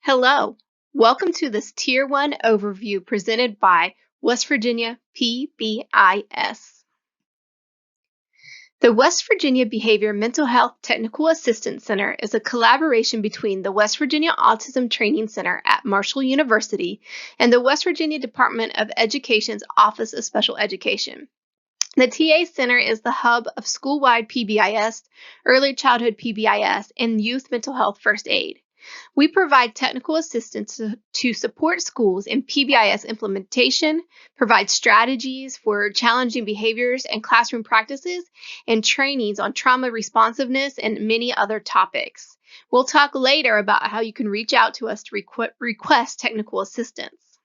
Hello, welcome to this Tier 1 overview presented by West Virginia PBIS. The West Virginia Behavior Mental Health Technical Assistance Center is a collaboration between the West Virginia Autism Training Center at Marshall University and the West Virginia Department of Education's Office of Special Education. The TA Center is the hub of school-wide PBIS, early childhood PBIS, and youth mental health first aid. We provide technical assistance to support schools in PBIS implementation, provide strategies for challenging behaviors and classroom practices, and trainings on trauma responsiveness and many other topics. We'll talk later about how you can reach out to us to request technical assistance.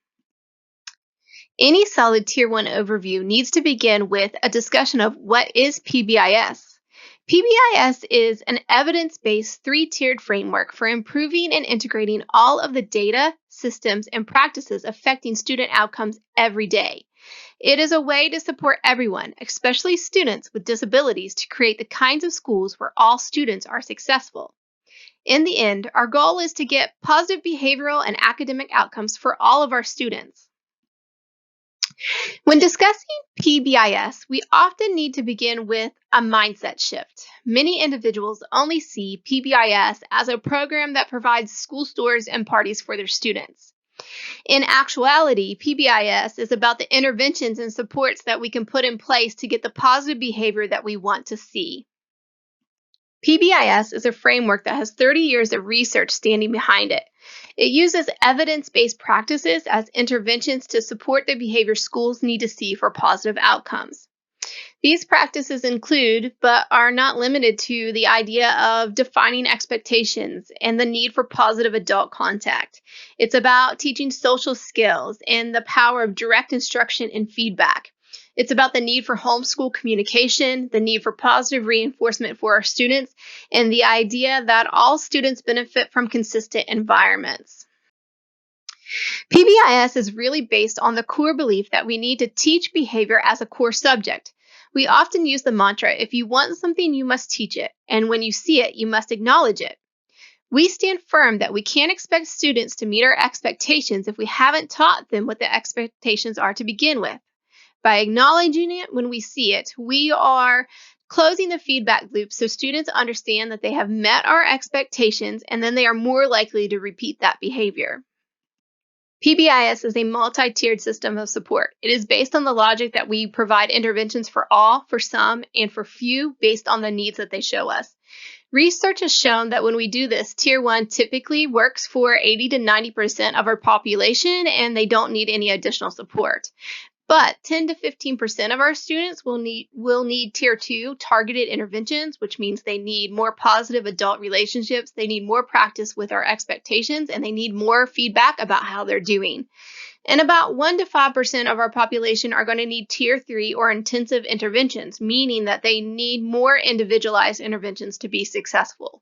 Any solid Tier 1 overview needs to begin with a discussion of what is PBIS. PBIS is an evidence-based three-tiered framework for improving and integrating all of the data, systems, and practices affecting student outcomes every day. It is a way to support everyone, especially students with disabilities, to create the kinds of schools where all students are successful. In the end, our goal is to get positive behavioral and academic outcomes for all of our students. When discussing PBIS, we often need to begin with a mindset shift. Many individuals only see PBIS as a program that provides school stores and parties for their students. In actuality, PBIS is about the interventions and supports that we can put in place to get the positive behavior that we want to see. PBIS is a framework that has 30 years of research standing behind it. It uses evidence-based practices as interventions to support the behavior schools need to see for positive outcomes. These practices include, but are not limited to, the idea of defining expectations and the need for positive adult contact. It's about teaching social skills and the power of direct instruction and feedback. It's about the need for homeschool communication, the need for positive reinforcement for our students, and the idea that all students benefit from consistent environments. PBIS is really based on the core belief that we need to teach behavior as a core subject. We often use the mantra, if you want something, you must teach it, and when you see it, you must acknowledge it. We stand firm that we can't expect students to meet our expectations if we haven't taught them what the expectations are to begin with. By acknowledging it when we see it, we are closing the feedback loop so students understand that they have met our expectations and then they are more likely to repeat that behavior. PBIS is a multi-tiered system of support. It is based on the logic that we provide interventions for all, for some, and for few based on the needs that they show us. Research has shown that when we do this, Tier 1 typically works for 80 to 90% of our population and they don't need any additional support. But 10 to 15% of our students will need Tier 2 targeted interventions, which means they need more positive adult relationships, they need more practice with our expectations, and they need more feedback about how they're doing. And about 1 to 5% of our population are going to need Tier 3 or intensive interventions, meaning that they need more individualized interventions to be successful.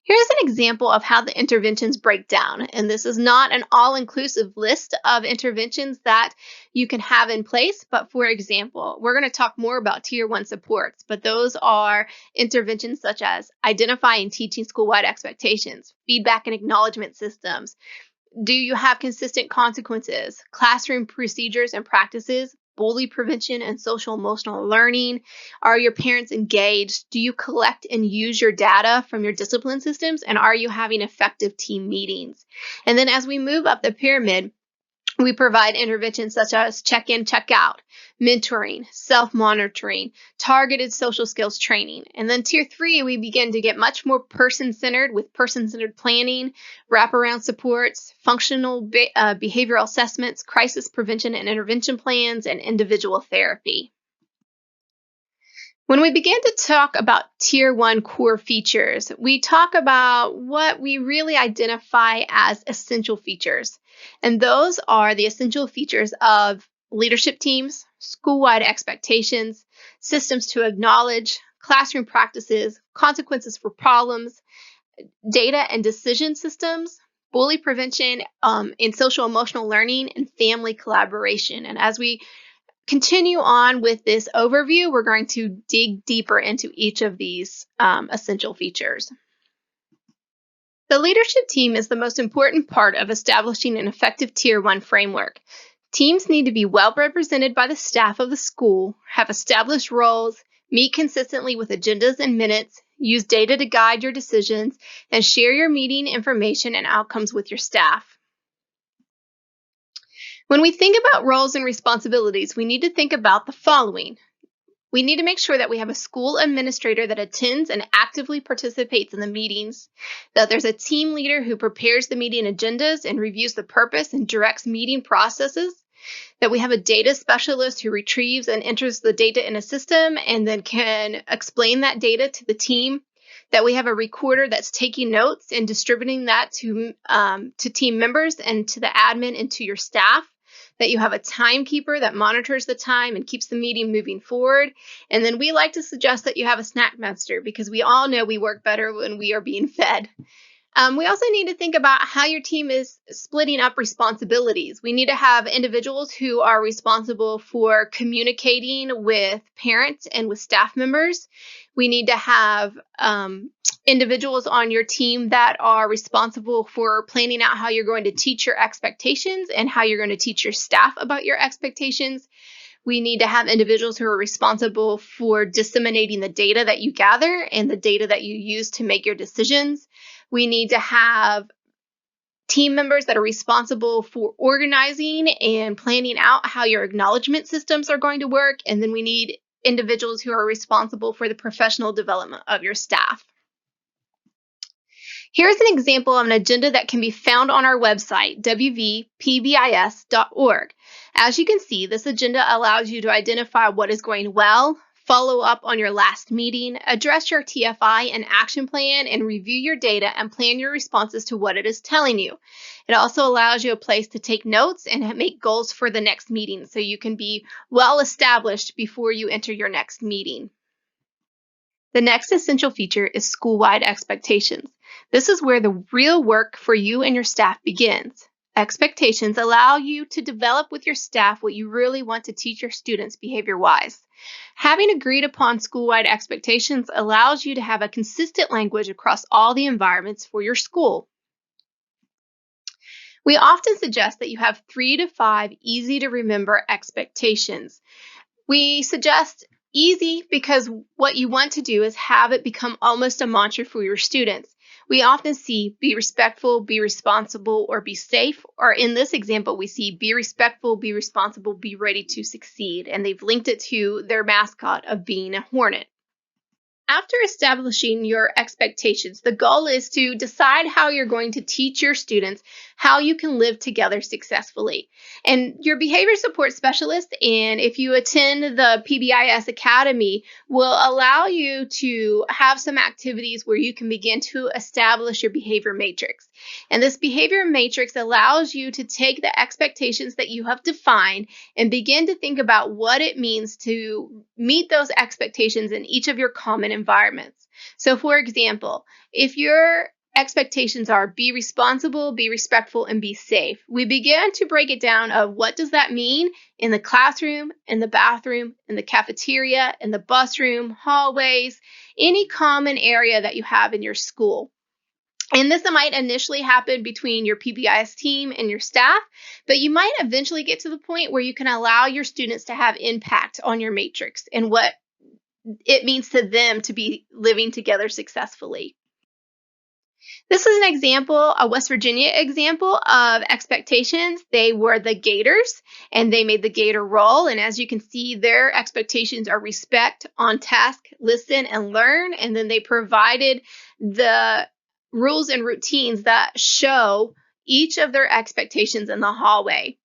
Here's an example of how the interventions break down, and this is not an all-inclusive list of interventions that you can have in place, but for example, we're going to talk more about Tier 1 supports, but those are interventions such as identifying and teaching school-wide expectations, feedback and acknowledgement systems. Do you have consistent consequences, classroom procedures and practices, bully prevention and social emotional learning? Are your parents engaged? Do you collect and use your data from your discipline systems? And are you having effective team meetings? And then as we move up the pyramid, we provide interventions such as check-in, check-out, mentoring, self-monitoring, targeted social skills training. And then Tier 3, we begin to get much more person-centered with person-centered planning, wraparound supports, functional behavioral assessments, crisis prevention and intervention plans, and individual therapy. When we begin to talk about Tier 1 core features, we talk about what we really identify as essential features. And those are the essential features of leadership teams, school-wide expectations, systems to acknowledge, classroom practices, consequences for problems, data and decision systems, bully prevention, and social emotional learning, and family collaboration. And as we continue on with this overview, we're going to dig deeper into each of these essential features. The leadership team is the most important part of establishing an effective Tier 1 framework. Teams need to be well represented by the staff of the school, have established roles, meet consistently with agendas and minutes, use data to guide your decisions, and share your meeting information and outcomes with your staff. When we think about roles and responsibilities, we need to think about the following. We need to make sure that we have a school administrator that attends and actively participates in the meetings, that there's a team leader who prepares the meeting agendas and reviews the purpose and directs meeting processes, that we have a data specialist who retrieves and enters the data in a system and then can explain that data to the team, that we have a recorder that's taking notes and distributing that to team members and to the admin and to your staff, that you have a timekeeper that monitors the time and keeps the meeting moving forward. And then we like to suggest that you have a snack master because we all know we work better when we are being fed. We also need to think about how your team is splitting up responsibilities. We need to have individuals who are responsible for communicating with parents and with staff members. We need to have individuals on your team that are responsible for planning out how you're going to teach your expectations and how you're going to teach your staff about your expectations. We need to have individuals who are responsible for disseminating the data that you gather and the data that you use to make your decisions. We need to have team members that are responsible for organizing and planning out how your acknowledgement systems are going to work. And then we need individuals who are responsible for the professional development of your staff. Here's an example of an agenda that can be found on our website, wvpbis.org. As you can see, this agenda allows you to identify what is going well, follow up on your last meeting, address your TFI and action plan, and review your data and plan your responses to what it is telling you. It also allows you a place to take notes and make goals for the next meeting so you can be well established before you enter your next meeting. The next essential feature is school-wide expectations. This is where the real work for you and your staff begins. Expectations allow you to develop with your staff what you really want to teach your students behavior-wise. Having agreed upon school-wide expectations allows you to have a consistent language across all the environments for your school. We often suggest that you have 3 to 5 easy-to-remember expectations. We suggest easy because what you want to do is have it become almost a mantra for your students. We often see be respectful, be responsible, or be safe. Or in this example, we see be respectful, be responsible, be ready to succeed. And they've linked it to their mascot of being a hornet. After establishing your expectations, the goal is to decide how you're going to teach your students how you can live together successfully. And your behavior support specialist, and if you attend the PBIS Academy, will allow you to have some activities where you can begin to establish your behavior matrix. And this behavior matrix allows you to take the expectations that you have defined and begin to think about what it means to meet those expectations in each of your common environments. So for example, if your expectations are be responsible, be respectful, and be safe, we begin to break it down of what does that mean in the classroom, in the bathroom, in the cafeteria, in the bus room, hallways, any common area that you have in your school. And this might initially happen between your PBIS team and your staff, but you might eventually get to the point where you can allow your students to have impact on your matrix and what it means to them to be living together successfully. This is an example, a West Virginia example of expectations. They were the Gators, and they made the Gator roll. And as you can see, their expectations are respect, on task, listen, and learn. And then they provided the rules and routines that show each of their expectations in the hallway.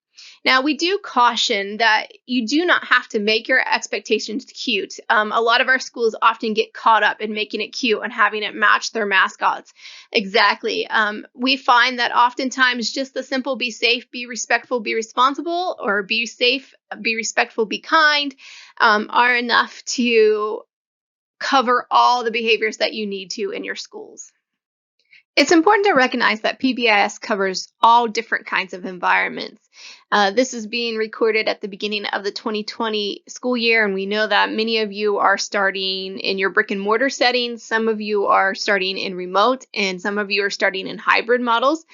Now, we do caution that you do not have to make your expectations cute. A lot of our schools often get caught up in making it cute and having it match their mascots. Exactly. We find that oftentimes just the simple be safe, be respectful, be responsible, or be safe, be respectful, be kind are enough to cover all the behaviors that you need to in your schools. It's important to recognize that PBIS covers all different kinds of environments. This is being recorded at the beginning of the 2020 school year, and we know that many of you are starting in your brick and mortar settings, some of you are starting in remote, and some of you are starting in hybrid models.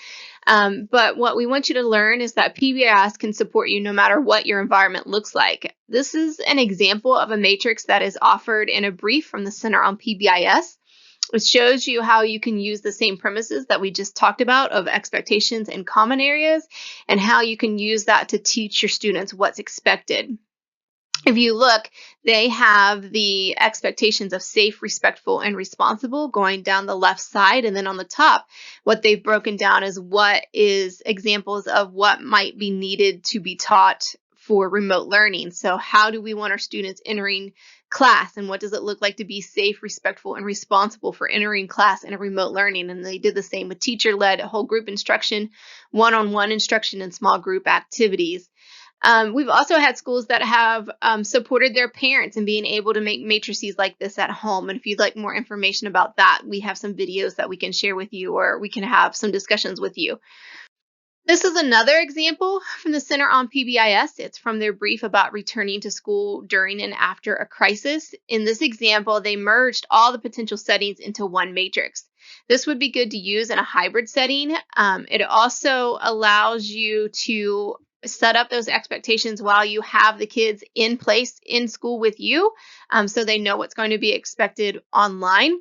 But what we want you to learn is that PBIS can support you no matter what your environment looks like. This is an example of a matrix that is offered in a brief from the Center on PBIS. It shows you how you can use the same premises that we just talked about of expectations and common areas, and how you can use that to teach your students what's expected. If you look, they have the expectations of safe, respectful, and responsible going down the left side. And then on the top, what they've broken down is what is examples of what might be needed to be taught for remote learning. So how do we want our students entering class, and what does it look like to be safe, respectful, and responsible for entering class in a remote learning? And they did the same with teacher-led whole group instruction, one-on-one instruction, and small group activities. We've also had schools that have supported their parents in being able to make matrices like this at home. And if you'd like more information about that, we have some videos that we can share with you, or we can have some discussions with you. This is another example from the Center on PBIS. It's from their brief about returning to school during and after a crisis. In this example, they merged all the potential settings into one matrix. This would be good to use in a hybrid setting. It also allows you to set up those expectations while you have the kids in place in school with you, so they know what's going to be expected online.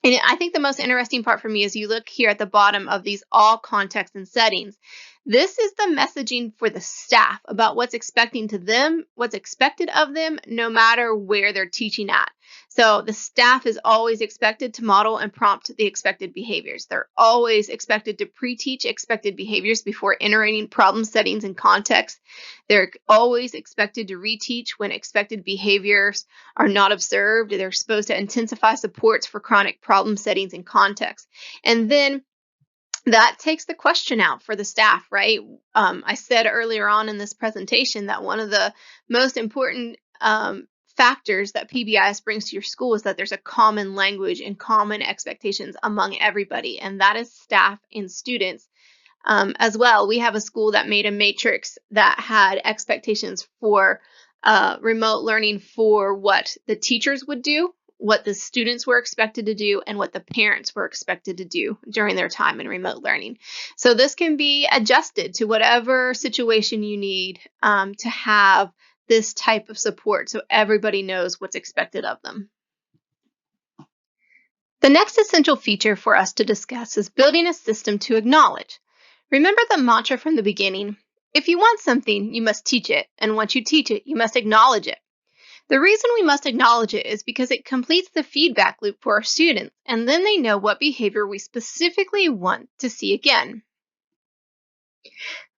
And I think the most interesting part for me is you look here at the bottom of these all contexts and settings. This is the messaging for the staff about what's expected of them, no matter where they're teaching at. So the staff is always expected to model and prompt the expected behaviors. They're always expected to pre-teach expected behaviors before entering problem settings and context. They're always expected to reteach when expected behaviors are not observed. They're supposed to intensify supports for chronic problem settings and context. And then that takes the question out for the staff, right? I said earlier on in this presentation that one of the most important factors that PBIS brings to your school is that there's a common language and common expectations among everybody, and that is staff and students as well. We have a school that made a matrix that had expectations for remote learning for what the teachers would do, what the students were expected to do, and what the parents were expected to do during their time in remote learning. So this can be adjusted to whatever situation you need to have this type of support, so everybody knows what's expected of them. The next essential feature for us to discuss is building a system to acknowledge. Remember the mantra from the beginning: if you want something, you must teach it, and once you teach it, you must acknowledge it. The reason we must acknowledge it is because it completes the feedback loop for our students, and then they know what behavior we specifically want to see again.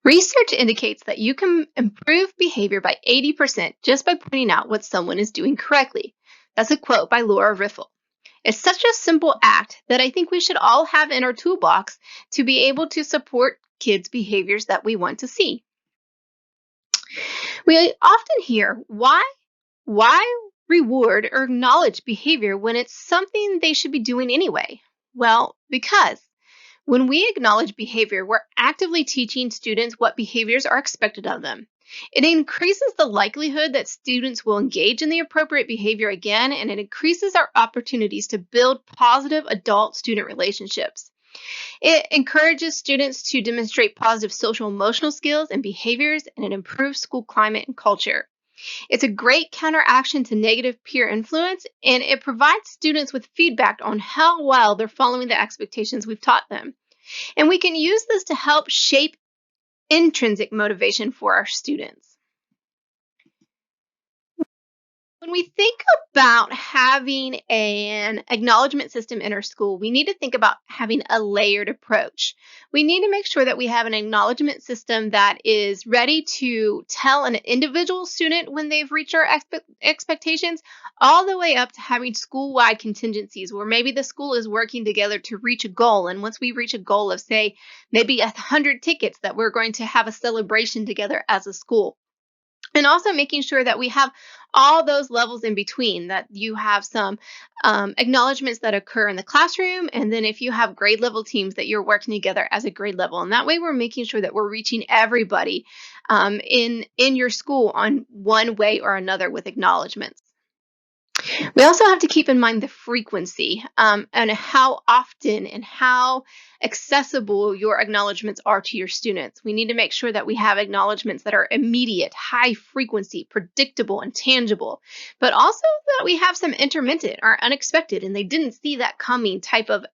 Research indicates that you can improve behavior by 80% just by pointing out what someone is doing correctly. That's a quote by Laura Riffle. It's such a simple act that I think we should all have in our toolbox to be able to support kids' behaviors that we want to see. We often hear, why reward or acknowledge behavior when it's something they should be doing anyway? Well, because when we acknowledge behavior, we're actively teaching students what behaviors are expected of them. It increases the likelihood that students will engage in the appropriate behavior again, and it increases our opportunities to build positive adult-student relationships. It encourages students to demonstrate positive social emotional skills and behaviors, and it improves school climate and culture. It's a great counteraction to negative peer influence, and it provides students with feedback on how well they're following the expectations we've taught them. And we can use this to help shape intrinsic motivation for our students. When we think about having an acknowledgement system in our school, we need to think about having a layered approach. We need to make sure that we have an acknowledgement system that is ready to tell an individual student when they've reached our expectations, all the way up to having school-wide contingencies where maybe the school is working together to reach a goal. And once we reach a goal of, say, maybe 100 tickets, that we're going to have a celebration together as a school. And also making sure that we have all those levels in between, that you have some acknowledgments that occur in the classroom. And then if you have grade level teams, that you're working together as a grade level. And that way we're making sure that we're reaching everybody in your school on one way or another with acknowledgments. We also have to keep in mind the frequency and how often and how accessible your acknowledgments are to your students. We need to make sure that we have acknowledgments that are immediate, high frequency, predictable, and tangible, but also that we have some intermittent or unexpected and they didn't see that coming type of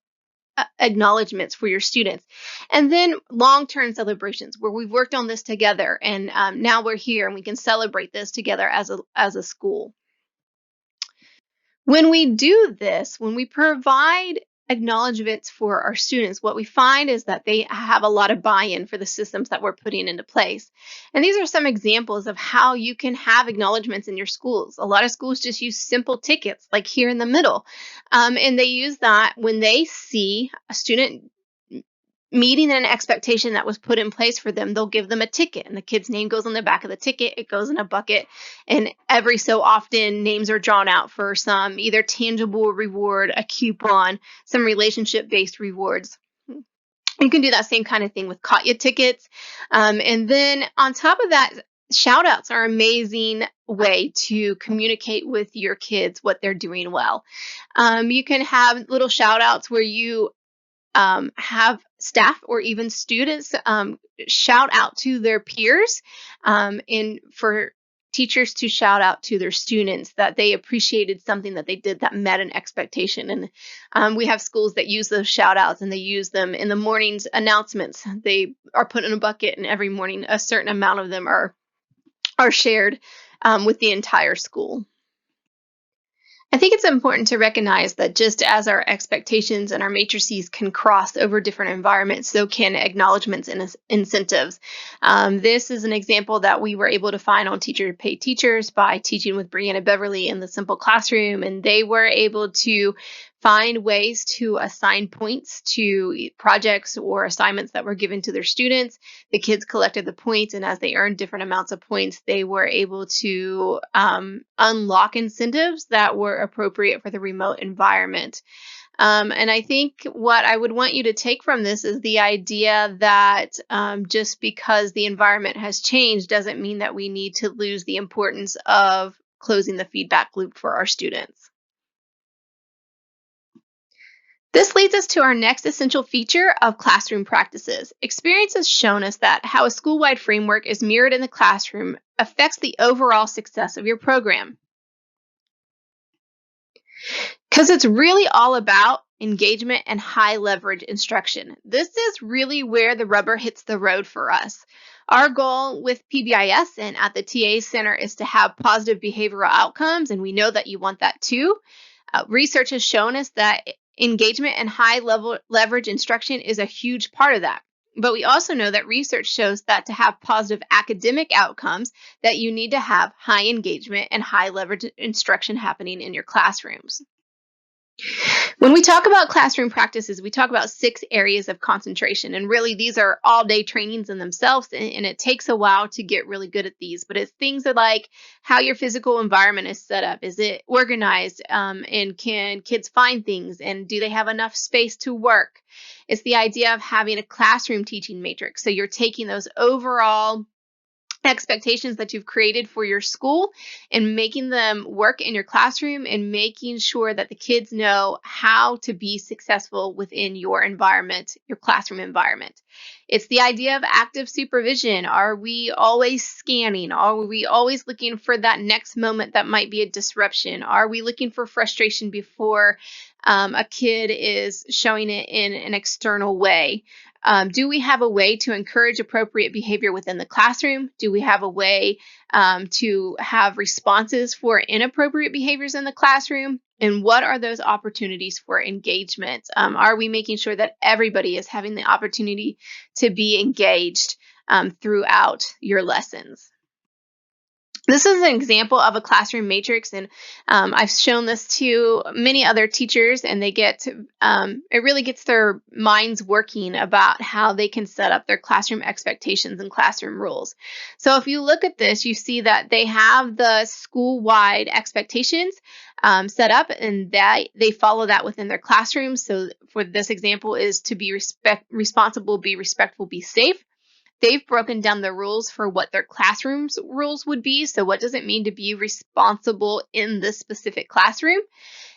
acknowledgments for your students. And then long-term celebrations where we've worked on this together and now we're here and we can celebrate this together as a school. When we do this, when we provide acknowledgments for our students, what we find is that they have a lot of buy-in for the systems that we're putting into place. And these are some examples of how you can have acknowledgments in your schools. A lot of schools just use simple tickets, like here in the middle. And they use that when they see a student meeting an expectation that was put in place for them, they'll give them a ticket and the kid's name goes on the back of the ticket. It goes in a bucket. And every so often names are drawn out for some either tangible reward, a coupon, some relationship based rewards. You can do that same kind of thing with Katya tickets. And then on top of that, shout outs are an amazing way to communicate with your kids what they're doing well. You can have little shout outs where you have staff or even students shout out to their peers and for teachers to shout out to their students that they appreciated something that they did that met an expectation. And we have schools that use those shout outs and they use them in the morning's announcements. They are put in a bucket and every morning a certain amount of them are shared with the entire school. I think it's important to recognize that just as our expectations and our matrices can cross over different environments, so can acknowledgments and incentives. This is an example that we were able to find on Teacher to Pay Teachers by teaching with Brianna Beverly in the Simple Classroom, and they were able to find ways to assign points to projects or assignments that were given to their students. The kids collected the points, and as they earned different amounts of points, they were able to unlock incentives that were appropriate for the remote environment. And I think what I would want you to take from this is the idea that just because the environment has changed doesn't mean that we need to lose the importance of closing the feedback loop for our students. This leads us to our next essential feature of classroom practices. Experience has shown us that how a school-wide framework is mirrored in the classroom affects the overall success of your program. Because it's really all about engagement and high leverage instruction. This is really where the rubber hits the road for us. Our goal with PBIS and at the TA Center is to have positive behavioral outcomes, and we know that you want that too. Research has shown us that engagement and high leverage instruction is a huge part of that. But we also know that research shows that to have positive academic outcomes, that you need to have high engagement and high leverage instruction happening in your classrooms. When we talk about classroom practices, we talk about 6 areas of concentration. And really, these are all-day trainings in themselves, and it takes a while to get really good at these. But it's things like how your physical environment is set up. Is it organized? And can kids find things? And do they have enough space to work? It's the idea of having a classroom teaching matrix. So you're taking those overall expectations that you've created for your school and making them work in your classroom and making sure that the kids know how to be successful within your environment, your classroom environment. It's the idea of active supervision. Are we always scanning? Are we always looking for that next moment that might be a disruption? Are we looking for frustration before a kid is showing it in an external way? Do we have a way to encourage appropriate behavior within the classroom? Do we have a way to have responses for inappropriate behaviors in the classroom? And what are those opportunities for engagement? Are we making sure that everybody is having the opportunity to be engaged throughout your lessons? This is an example of a classroom matrix, and I've shown this to many other teachers, and they get it really gets their minds working about how they can set up their classroom expectations and classroom rules. So if you look at this, you see that they have the school-wide expectations set up, and that they follow that within their classrooms. So for this example is to be responsible, be respectful, be safe. They've broken down the rules for what their classroom's rules would be. So what does it mean to be responsible in this specific classroom?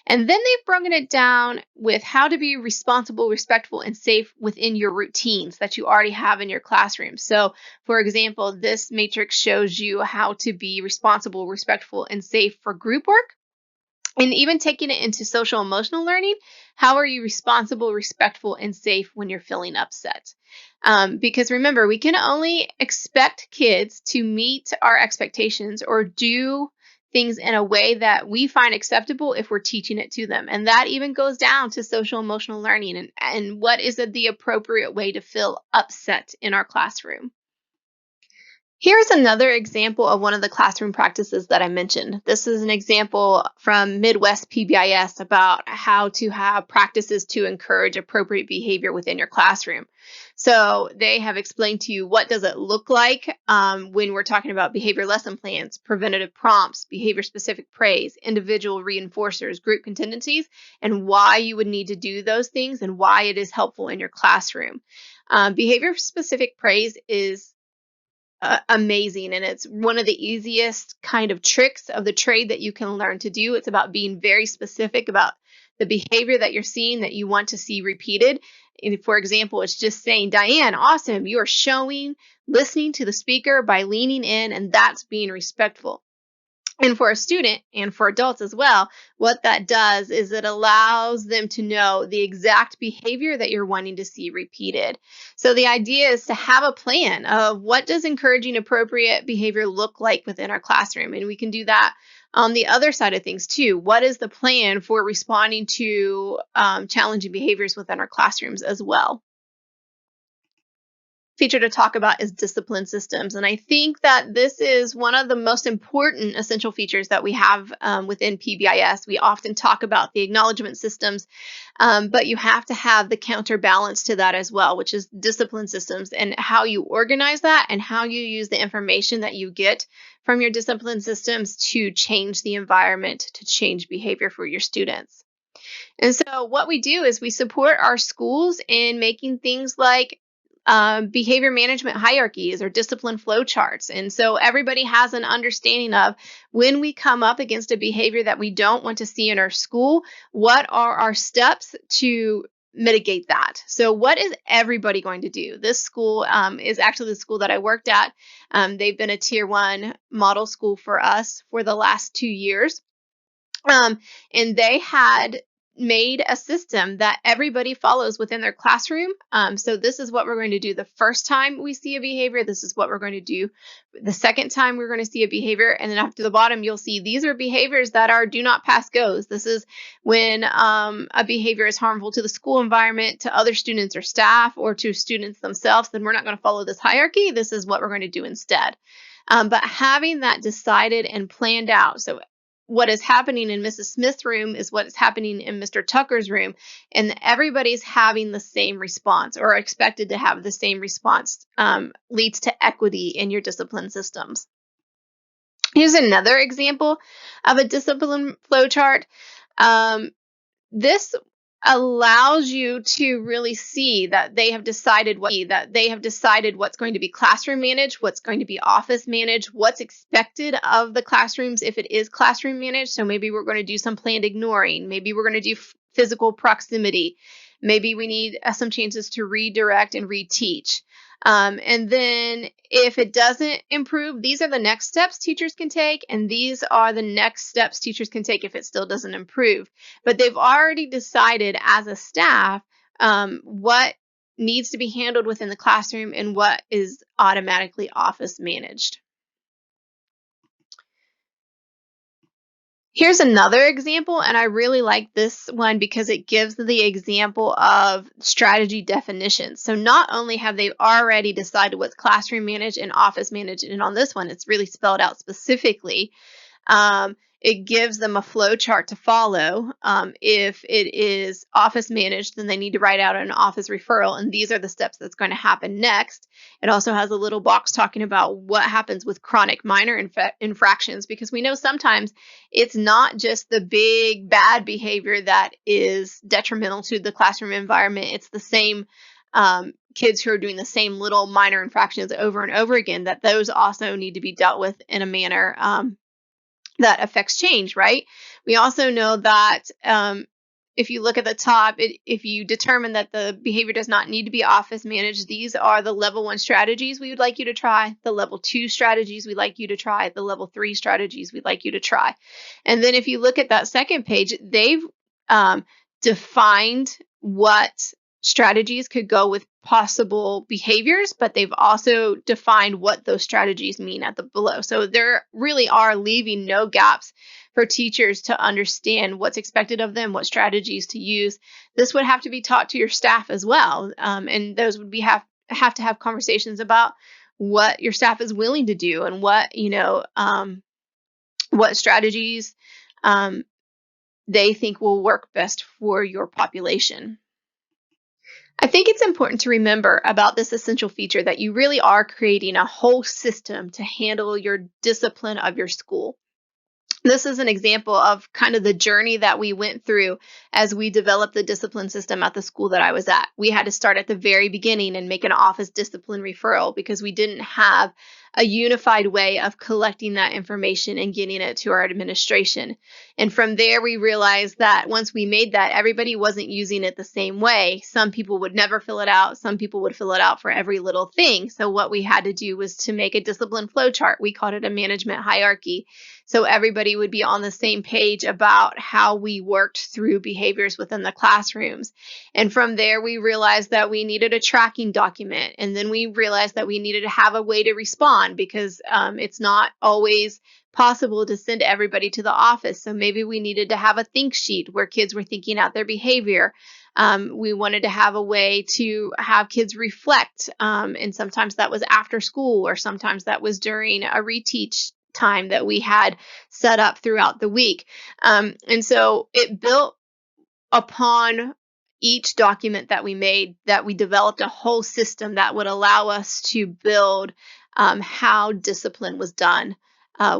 And then they've broken it down with how to be responsible, respectful, and safe within your routines that you already have in your classroom. So for example, this matrix shows you how to be responsible, respectful, and safe for group work. And even taking it into social emotional learning, how are you responsible, respectful, and safe when you're feeling upset? Because remember, we can only expect kids to meet our expectations or do things in a way that we find acceptable if we're teaching it to them. And that even goes down to social emotional learning and what is the appropriate way to feel upset in our classroom. Here's another example of one of the classroom practices that I mentioned. This is an example from Midwest PBIS about how to have practices to encourage appropriate behavior within your classroom. So they have explained to you what does it look like when we're talking about behavior lesson plans, preventative prompts, behavior-specific praise, individual reinforcers, group contingencies, and why you would need to do those things and why it is helpful in your classroom. Behavior-specific praise is amazing, and it's one of the easiest kind of tricks of the trade that you can learn to do. It's about being very specific about the behavior that you're seeing that you want to see repeated. And for example, it's just saying, Diane, awesome, you are showing listening to the speaker by leaning in, and that's being respectful. And for a student and for adults as well, what that does is it allows them to know the exact behavior that you're wanting to see repeated. So the idea is to have a plan of what does encouraging appropriate behavior look like within our classroom. And we can do that on the other side of things too. What is the plan for responding to challenging behaviors within our classrooms as well? Feature to talk about is discipline systems. And I think that this is one of the most important essential features that we have within PBIS. We often talk about the acknowledgement systems, but you have to have the counterbalance to that as well, which is discipline systems and how you organize that and how you use the information that you get from your discipline systems to change the environment, to change behavior for your students. And so what we do is we support our schools in making things like behavior management hierarchies or discipline flow charts. And so everybody has an understanding of when we come up against a behavior that we don't want to see in our school, what are our steps to mitigate that? So what is everybody going to do? This school is actually the school that I worked at. They've been a tier 1 model school for us for the last 2 years. And they had made a system that everybody follows within their classroom. So this is what we're going to do the first time we see a behavior. This is what we're going to do the second time we're going to see a behavior. And then after the bottom, you'll see these are behaviors that are do not pass goes. This is when a behavior is harmful to the school environment, to other students or staff, or to students themselves. Then we're not going to follow this hierarchy. This is what we're going to do instead. But having that decided and planned out. So what is happening in Mrs. Smith's room is what is happening in Mr. Tucker's room, and everybody's having the same response or expected to have the same response leads to equity in your discipline systems. Here's another example of a discipline flowchart. This allows you to really see that they have decided what's going to be classroom managed, what's going to be office managed, what's expected of the classrooms if it is classroom managed. So maybe we're going to do some planned ignoring. Maybe we're going to do physical proximity. Maybe we need some chances to redirect and reteach. And then if it doesn't improve, these are the next steps teachers can take, and these are the next steps teachers can take if it still doesn't improve. But they've already decided as a staff what needs to be handled within the classroom and what is automatically office managed. Here's another example, and I really like this one because it gives the example of strategy definitions. So not only have they already decided what's classroom managed and office managed, and on this one, it's really spelled out specifically. It gives them a flow chart to follow. If it is office managed, then they need to write out an office referral, and these are the steps that's going to happen next. It also has a little box talking about what happens with chronic minor infractions, because we know sometimes it's not just the big bad behavior that is detrimental to the classroom environment. It's the same kids who are doing the same little minor infractions over and over again, that those also need to be dealt with in a manner that affects change, right? We also know that if you look at the top, if you determine that the behavior does not need to be office managed, these are the level 1 strategies we would like you to try, the level 2 strategies we'd like you to try, the level 3 strategies we'd like you to try. And then if you look at that second page, they've defined what strategies could go with possible behaviors, but they've also defined what those strategies mean at the below. So there really are leaving no gaps for teachers to understand what's expected of them, what strategies to use. This would have to be taught to your staff as well, and those would have to have conversations about what your staff is willing to do and what strategies they think will work best for your population. I think it's important to remember about this essential feature that you really are creating a whole system to handle your discipline of your school. This is an example of kind of the journey that we went through as we developed the discipline system at the school that I was at. We had to start at the very beginning and make an office discipline referral because we didn't have a unified way of collecting that information and getting it to our administration. And from there, we realized that once we made that, everybody wasn't using it the same way. Some people would never fill it out. Some people would fill it out for every little thing. So what we had to do was to make a discipline flow chart. We called it a management hierarchy. So everybody would be on the same page about how we worked through behaviors within the classrooms. And from there, we realized that we needed a tracking document. And then we realized that we needed to have a way to respond because it's not always possible to send everybody to the office. So maybe we needed to have a think sheet where kids were thinking out their behavior. We wanted to have a way to have kids reflect. And sometimes that was after school, or sometimes that was during a reteach time that we had set up throughout the week. And so it built upon each document that we made, that we developed a whole system that would allow us to build how discipline was done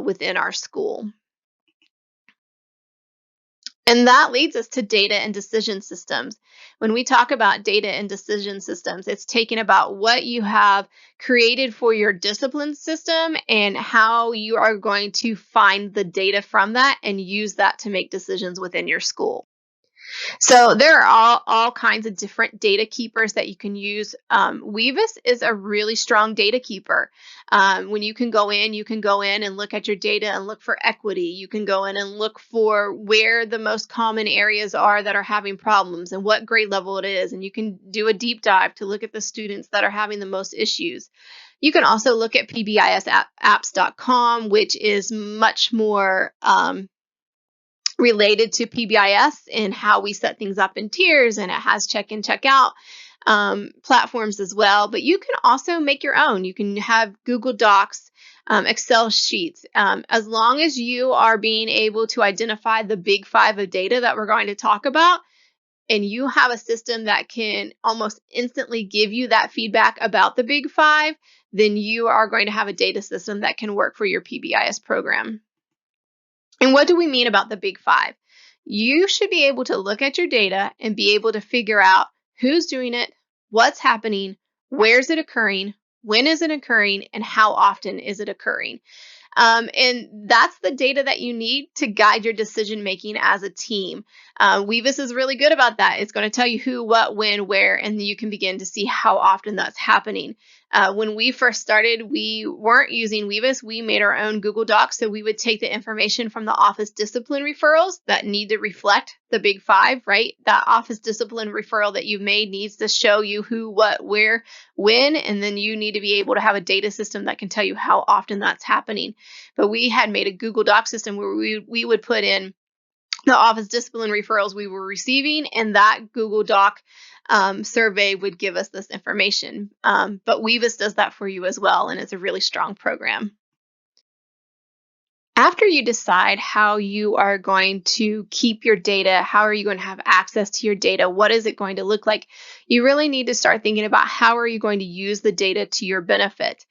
within our school. And that leads us to data and decision systems. When we talk about data and decision systems, it's taking about what you have created for your discipline system and how you are going to find the data from that and use that to make decisions within your school. So there are all kinds of different data keepers that you can use. Weavis is a really strong data keeper. When you can go in and look at your data and look for equity. You can go in and look for where the most common areas are that are having problems and what grade level it is. And you can do a deep dive to look at the students that are having the most issues. You can also look at PBISapps.com, which is much more related to PBIS and how we set things up in tiers, and it has check in, check out platforms as well. But you can also make your own. You can have Google Docs, Excel sheets. As long as you are being able to identify the big 5 of data that we're going to talk about, and you have a system that can almost instantly give you that feedback about the big 5, then you are going to have a data system that can work for your PBIS program. And what do we mean about the big 5? You should be able to look at your data and be able to figure out who's doing it, what's happening, where's it occurring, when is it occurring, and how often is it occurring. And that's the data that you need to guide your decision making as a team. Weavis is really good about that. It's going to tell you who, what, when, where, and you can begin to see how often that's happening. When we first started, we weren't using Weavis. We made our own Google Docs. So we would take the information from the office discipline referrals that need to reflect the big 5, right? That office discipline referral that you've made needs to show you who, what, where, when, and then you need to be able to have a data system that can tell you how often that's happening. but we had made a Google Doc system where we would put in the office discipline referrals we were receiving, and that Google Doc survey would give us this information. But Weavis does that for you as well, and it's a really strong program. After you decide how you are going to keep your data, how are you going to have access to your data, what is it going to look like, you really need to start thinking about how are you going to use the data to your benefit.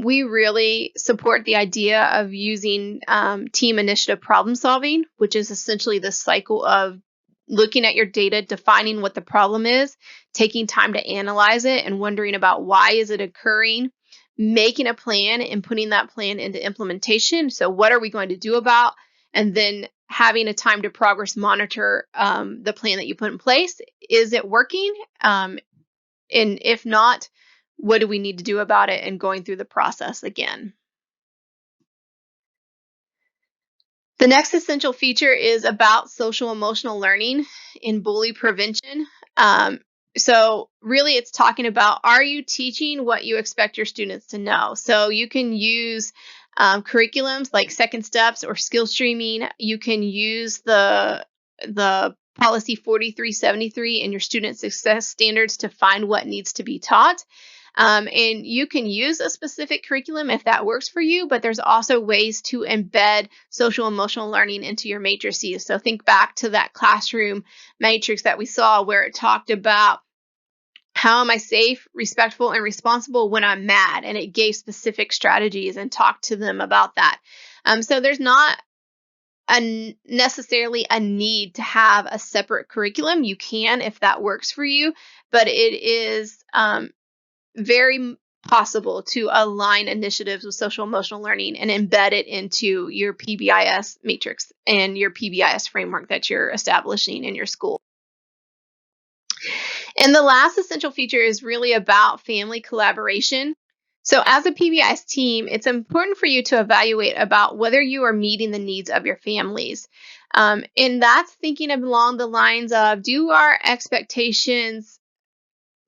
We really support the idea of using team initiative problem solving, which is essentially the cycle of looking at your data, defining what the problem is, taking time to analyze it, and wondering about why is it occurring, making a plan and putting that plan into implementation. So what are we going to do about, and then having a time to progress monitor the plan that you put in place. Is it working? And if not, what do we need to do about it, and going through the process again. The next essential feature is about social emotional learning in bully prevention. So really it's talking about, are you teaching what you expect your students to know? So you can use curriculums like Second Steps or skill streaming. You can use the policy 4373 in your student success standards to find what needs to be taught. And you can use a specific curriculum if that works for you, but there's also ways to embed social emotional learning into your matrices. So think back to that classroom matrix that we saw where it talked about how am I safe, respectful, and responsible when I'm mad, and it gave specific strategies and talked to them about that. So there's not necessarily a need to have a separate curriculum. You can if that works for you, but it is very possible to align initiatives with social emotional learning and embed it into your PBIS matrix and your PBIS framework that you're establishing in your school. And the last essential feature is really about family collaboration. So as a PBIS team, it's important for you to evaluate about whether you are meeting the needs of your families. And that's thinking along the lines of, do our expectations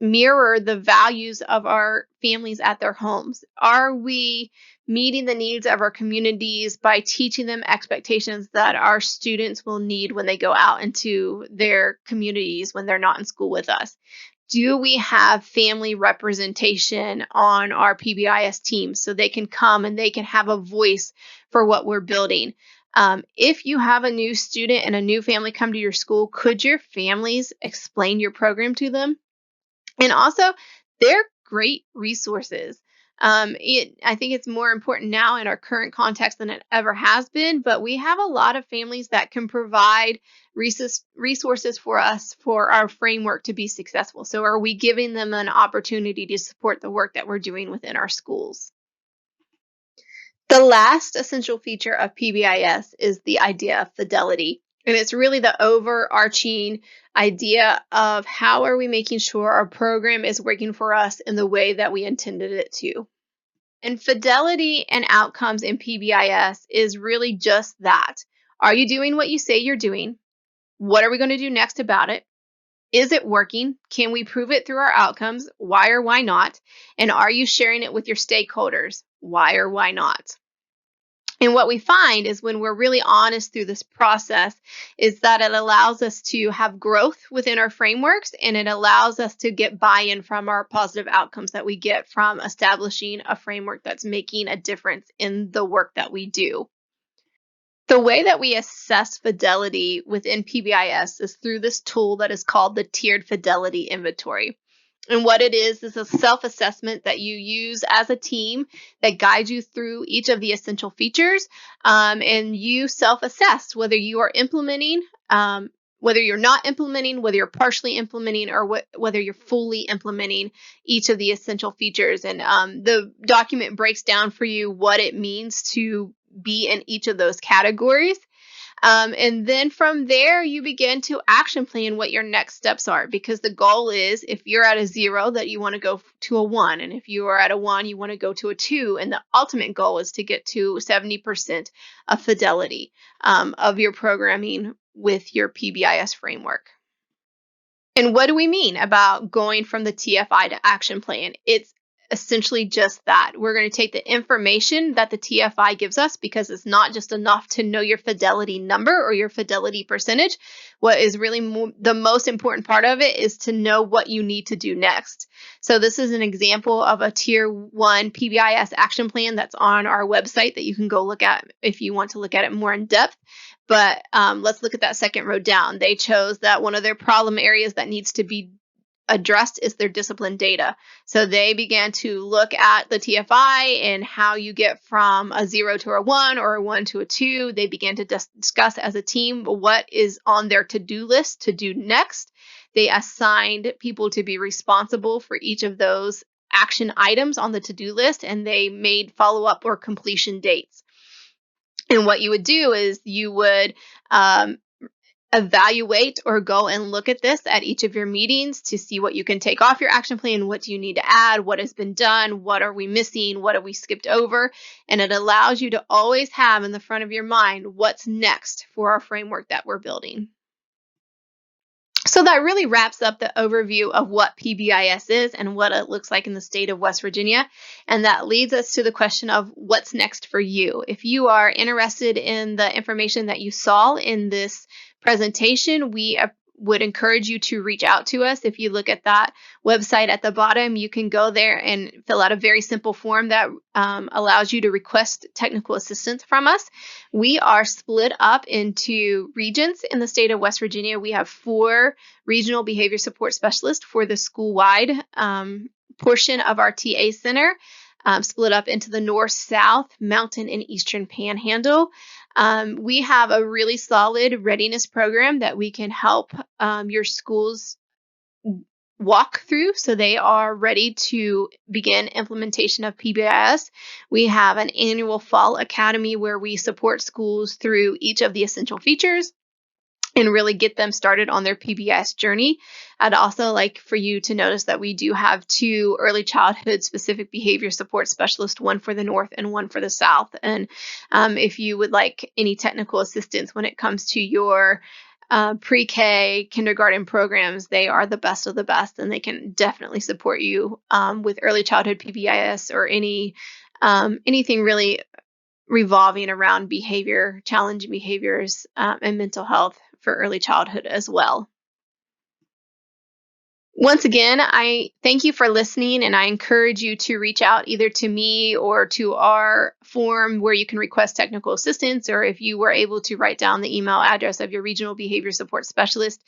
mirror the values of our families at their homes? Are we meeting the needs of our communities by teaching them expectations that our students will need when they go out into their communities when they're not in school with us? Do we have family representation on our PBIS team so they can come and they can have a voice for what we're building? If you have a new student and a new family come to your school, could your families explain your program to them? And also, they're great resources. I think it's more important now in our current context than it ever has been, but we have a lot of families that can provide resources for us for our framework to be successful. So are we giving them an opportunity to support the work that we're doing within our schools? The last essential feature of PBIS is the idea of fidelity. And it's really the overarching idea of how are we making sure our program is working for us in the way that we intended it to. And fidelity and outcomes in PBIS is really just that. Are you doing what you say you're doing? What are we going to do next about it? Is it working? Can we prove it through our outcomes? Why or why not? And are you sharing it with your stakeholders? Why or why not? And what we find is when we're really honest through this process is that it allows us to have growth within our frameworks, and it allows us to get buy-in from our positive outcomes that we get from establishing a framework that's making a difference in the work that we do. The way that we assess fidelity within PBIS is through this tool that is called the Tiered Fidelity Inventory. And what it is a self-assessment that you use as a team that guides you through each of the essential features. And you self-assess whether you are implementing, whether you're not implementing, whether you're partially implementing, or whether you're fully implementing each of the essential features. And the document breaks down for you what it means to be in each of those categories. And then from there, you begin to action plan what your next steps are, because the goal is if you're at a 0 that you want to go to a 1. And if you are at a 1, you want to go to a 2. And the ultimate goal is to get to 70% of fidelity of your programming with your PBIS framework. And what do we mean about going from the TFI to action plan? It's essentially just that. We're going to take the information that the TFI gives us, because it's not just enough to know your fidelity number or your fidelity percentage. What is really the most important part of it is to know what you need to do next. So this is an example of a Tier 1 PBIS action plan that's on our website that you can go look at if you want to look at it more in depth. But let's look at that second row down. They chose that one of their problem areas that needs to be addressed is their discipline data. So they began to look at the TFI and how you get from a 0 to a 1 or a 1 to a 2. They began to discuss as a team what is on their to-do list to do next. They assigned people to be responsible for each of those action items on the to-do list, and they made follow-up or completion dates. And what you would do is you would evaluate or go and look at this at each of your meetings to see what you can take off your action plan, what do you need to add, what has been done, what are we missing, what have we skipped over, and it allows you to always have in the front of your mind what's next for our framework that we're building. So that really wraps up the overview of what PBIS is and what it looks like in the state of West Virginia. And that leads us to the question of what's next for you. If you are interested in the information that you saw in this presentation, we would encourage you to reach out to us. If you look at that website at the bottom, you can go there and fill out a very simple form that allows you to request technical assistance from us. We are split up into regions in the state of West Virginia. We have 4 regional behavior support specialists for the school-wide portion of our TA center, split up into the North, South, Mountain, and Eastern Panhandle. We have a really solid readiness program that we can help your schools walk through so they are ready to begin implementation of PBIS. We have an annual fall academy where we support schools through each of the essential features and really get them started on their PBIS journey. I'd also like for you to notice that we do have 2 early childhood specific behavior support specialists, one for the North and one for the South. And if you would like any technical assistance when it comes to your pre-K kindergarten programs, they are the best of the best, and they can definitely support you with early childhood PBIS or anything really revolving around behavior, challenging behaviors, and mental health for early childhood as well. Once again, I thank you for listening, and I encourage you to reach out either to me or to our form where you can request technical assistance, or if you were able to write down the email address of your regional behavior support specialist,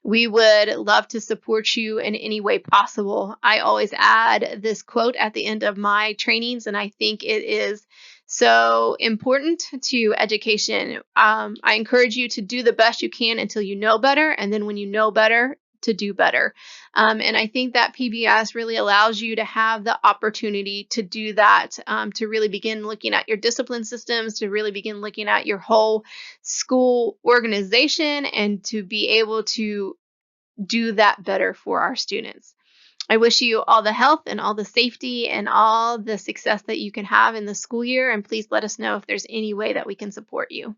we would love to support you in any way possible. I always add this quote at the end of my trainings, and I think it is so important to education. I encourage you to do the best you can until you know better, and then when you know better, to do better. And I think that PBIS really allows you to have the opportunity to do that, to really begin looking at your discipline systems, to really begin looking at your whole school organization, and to be able to do that better for our students. I wish you all the health and all the safety and all the success that you can have in the school year, and please let us know if there's any way that we can support you.